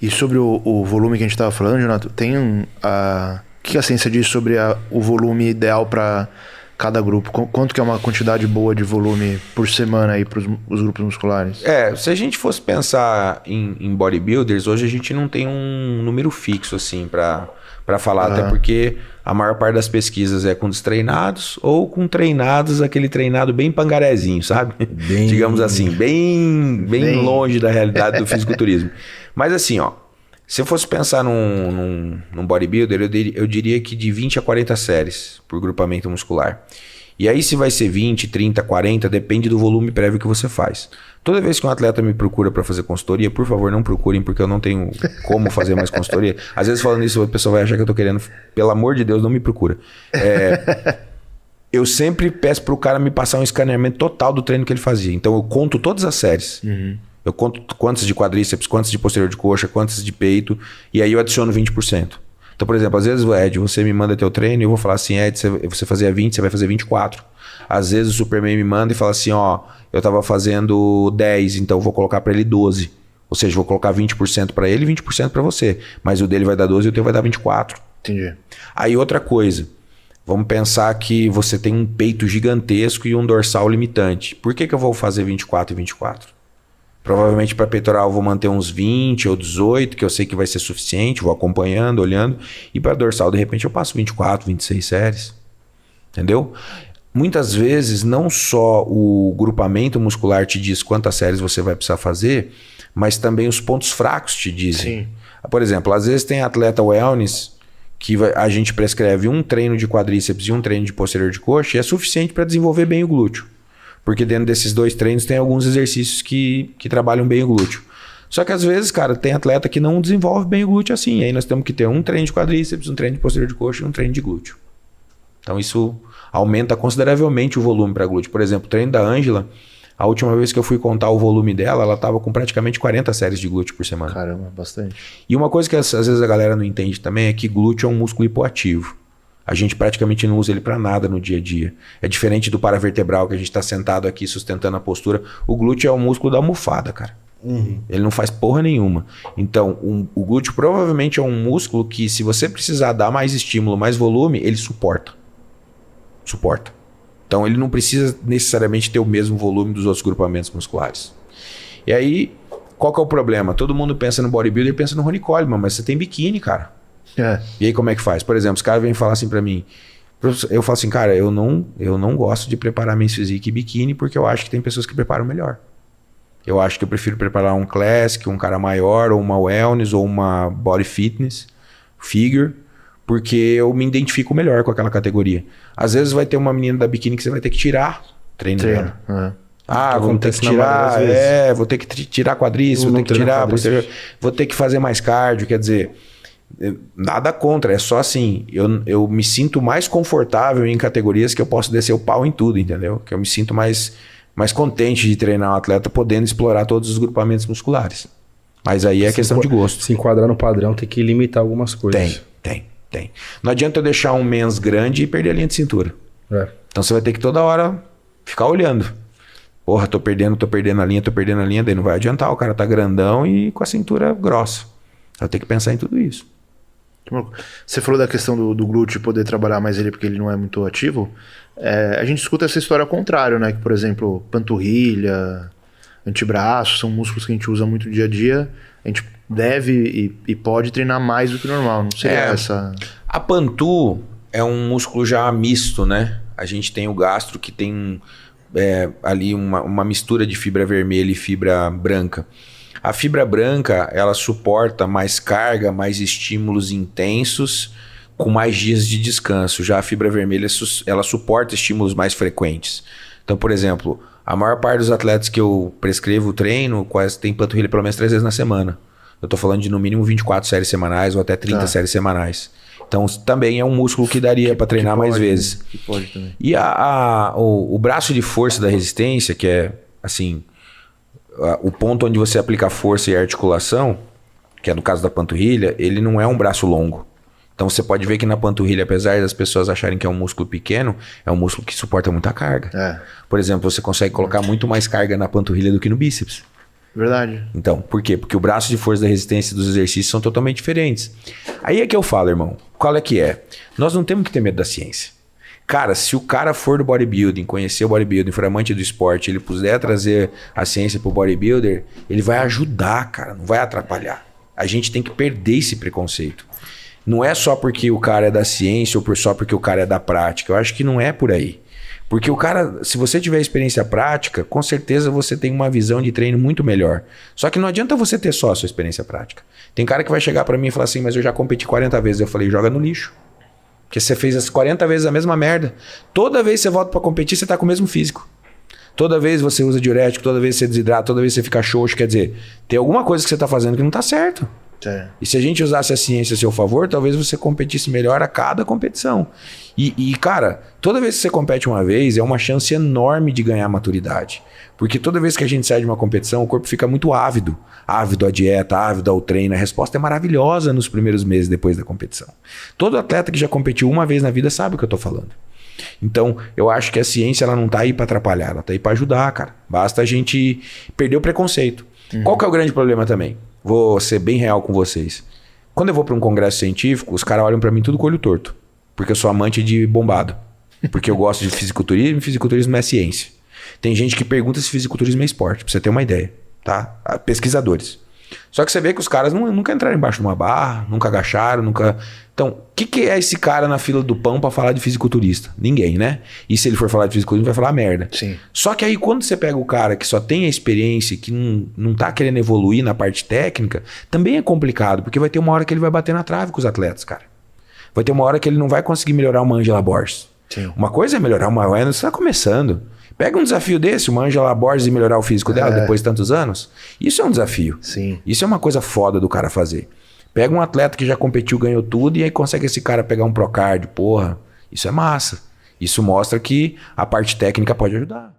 E sobre o volume que a gente estava falando, Jonathan, tem o que a ciência diz sobre o volume ideal para cada grupo? Quanto que é uma quantidade boa de volume por semana aí para os grupos musculares? Se a gente fosse pensar em bodybuilders, hoje a gente não tem um número fixo assim para falar, até porque a maior parte das pesquisas é com destreinados ou com treinados, aquele treinado bem pangarezinho, sabe? Digamos assim, bem longe da realidade do fisiculturismo. Mas assim, ó, se eu fosse pensar num bodybuilder, eu diria que de 20 a 40 séries por grupamento muscular. E aí se vai ser 20, 30, 40, depende do volume prévio que você faz. Toda vez que um atleta me procura para fazer consultoria, por favor, não procurem, porque eu não tenho como fazer mais consultoria. Às vezes falando isso, a pessoa vai achar que eu tô querendo... Pelo amor de Deus, não me procura. Eu sempre peço pro cara me passar um escaneamento total do treino que ele fazia. Então eu conto todas as séries. Eu conto quantas de quadríceps, quantas de posterior de coxa, quantas de peito, e aí eu adiciono 20%. Então, por exemplo, às vezes, Ed, você me manda teu treino e eu vou falar assim, Ed, você fazia 20, você vai fazer 24. Às vezes o Superman me manda e fala assim, ó, eu tava fazendo 10, então eu vou colocar para ele 12. Ou seja, vou colocar 20% para ele e 20% para você. Mas o dele vai dar 12 e o teu vai dar 24. Entendi. Aí outra coisa, vamos pensar que você tem um peito gigantesco e um dorsal limitante. Por que eu vou fazer 24 e 24? Provavelmente para peitoral eu vou manter uns 20 ou 18, que eu sei que vai ser suficiente, vou acompanhando, olhando. E para dorsal, de repente, eu passo 24, 26 séries. Entendeu? Muitas vezes, não só o grupamento muscular te diz quantas séries você vai precisar fazer, mas também os pontos fracos te dizem. Sim. Por exemplo, às vezes tem atleta wellness que a gente prescreve um treino de quadríceps e um treino de posterior de coxa e é suficiente para desenvolver bem o glúteo. Porque dentro desses dois treinos tem alguns exercícios que trabalham bem o glúteo. Só que às vezes, cara, tem atleta que não desenvolve bem o glúteo assim. Aí nós temos que ter um treino de quadríceps, um treino de posterior de coxa e um treino de glúteo. Então isso aumenta consideravelmente o volume para glúteo. Por exemplo, o treino da Ângela, a última vez que eu fui contar o volume dela, ela estava com praticamente 40 séries de glúteo por semana. Caramba, bastante. E uma coisa que às vezes a galera não entende também é que glúteo é um músculo hipoativo. A gente praticamente não usa ele para nada no dia a dia. É diferente do paravertebral, que a gente está sentado aqui sustentando a postura. O glúteo é o músculo da almofada, cara. Ele não faz porra nenhuma. Então, o glúteo provavelmente é um músculo que, se você precisar dar mais estímulo, mais volume, ele suporta. Então, ele não precisa necessariamente ter o mesmo volume dos outros grupamentos musculares. E aí, qual que é o problema? Todo mundo pensa no bodybuilder e pensa no Ronnie Coleman, mas você tem biquíni, cara. E aí como é que faz? Por exemplo, os caras vêm falar assim pra mim, eu falo assim, cara, eu não gosto de preparar Men's Physique e biquíni porque eu acho que tem pessoas que preparam melhor. Eu acho que eu prefiro preparar um classic, um cara maior, ou uma wellness, ou uma body fitness, figure, porque eu me identifico melhor com aquela categoria. Às vezes vai ter uma menina da biquíni que você vai ter que tirar treino dela. Vou ter que tirar, vou ter que tirar quadríceps, vou ter que tirar, vou ter que fazer mais cardio, quer dizer... Nada contra, é só assim, eu me sinto mais confortável em categorias que eu posso descer o pau em tudo, entendeu? Que eu me sinto mais contente de treinar um atleta podendo explorar todos os grupamentos musculares. Mas aí é questão de gosto. Se enquadrar no padrão, tem que limitar algumas coisas. Tem. Não adianta eu deixar um mens grande e perder a linha de cintura. Então você vai ter que toda hora ficar olhando. Porra, tô perdendo a linha, daí não vai adiantar, o cara tá grandão e com a cintura grossa. Eu tenho que pensar em tudo isso. Você falou da questão do glúteo poder trabalhar mais ele porque ele não é muito ativo. A gente escuta essa história ao contrário, né? Que, por exemplo, panturrilha, antebraço, são músculos que a gente usa muito no dia a dia. A gente deve e pode treinar mais do que normal. Não seria essa... A pantu é um músculo já misto, né? A gente tem o gastro que tem ali uma mistura de fibra vermelha e fibra branca. A fibra branca, ela suporta mais carga, mais estímulos intensos, com mais dias de descanso. Já a fibra vermelha, ela suporta estímulos mais frequentes. Então, por exemplo, a maior parte dos atletas que eu prescrevo o treino, quase tem panturrilha pelo menos 3 vezes na semana. Eu tô falando de no mínimo 24 séries semanais ou até 30 séries semanais. Então, também é um músculo que daria para treinar mais vezes. Que pode também. E o braço de força da resistência, que é, assim... O ponto onde você aplica força e articulação, que é no caso da panturrilha, ele não é um braço longo. Então você pode ver que na panturrilha, apesar das pessoas acharem que é um músculo pequeno, é um músculo que suporta muita carga. Por exemplo, você consegue colocar muito mais carga na panturrilha do que no bíceps. Verdade. Então, por quê? Porque o braço de força da resistência dos exercícios são totalmente diferentes. Aí é que eu falo, irmão, qual é que é? Nós não temos que ter medo da ciência. Cara, se o cara for do bodybuilding, conhecer o bodybuilding, for amante do esporte, ele puder trazer a ciência pro bodybuilder, ele vai ajudar, cara, não vai atrapalhar. A gente tem que perder esse preconceito. Não é só porque o cara é da ciência ou só porque o cara é da prática. Eu acho que não é por aí. Porque o cara, se você tiver experiência prática, com certeza você tem uma visão de treino muito melhor. Só que não adianta você ter só a sua experiência prática. Tem cara que vai chegar pra mim e falar assim, mas eu já competi 40 vezes. Eu falei, joga no lixo. Porque você fez as 40 vezes a mesma merda. Toda vez que você volta pra competir, você tá com o mesmo físico. Toda vez você usa diurético, toda vez você desidrata, toda vez você fica xoxo. Quer dizer, tem alguma coisa que você tá fazendo que não tá certo. E se a gente usasse a ciência a seu favor, talvez você competisse melhor a cada competição. E, cara, toda vez que você compete uma vez, é uma chance enorme de ganhar maturidade. Porque toda vez que a gente sai de uma competição, o corpo fica muito ávido. Ávido à dieta, ávido ao treino. A resposta é maravilhosa nos primeiros meses depois da competição. Todo atleta que já competiu uma vez na vida sabe o que eu tô falando. Então, eu acho que a ciência ela não tá aí para atrapalhar, ela tá aí para ajudar, cara. Basta a gente perder o preconceito. Qual que é o grande problema também? Vou ser bem real com vocês. Quando eu vou para um congresso científico, os caras olham para mim tudo com o olho torto. Porque eu sou amante de bombado. Porque eu gosto de fisiculturismo e fisiculturismo é ciência. Tem gente que pergunta se fisiculturismo é esporte, pra você ter uma ideia, tá? Pesquisadores. Só que você vê que os caras nunca entraram embaixo de uma barra, nunca agacharam, nunca... Então, o que é esse cara na fila do pão pra falar de fisiculturista? Ninguém, né? E se ele for falar de fisiculturismo, vai falar merda. Sim. Só que aí quando você pega o cara que só tem a experiência, que não tá querendo evoluir na parte técnica, também é complicado, porque vai ter uma hora que ele vai bater na trave com os atletas, cara. Vai ter uma hora que ele não vai conseguir melhorar uma Angela Borges. Sim. Uma coisa é melhorar uma Wellness, você tá começando. Pega um desafio desse, uma Angela Borges e melhorar o físico dela depois de tantos anos. Isso é um desafio. Sim. Isso é uma coisa foda do cara fazer. Pega um atleta que já competiu, ganhou tudo, e aí consegue esse cara pegar um Procard, porra. Isso é massa. Isso mostra que a parte técnica pode ajudar.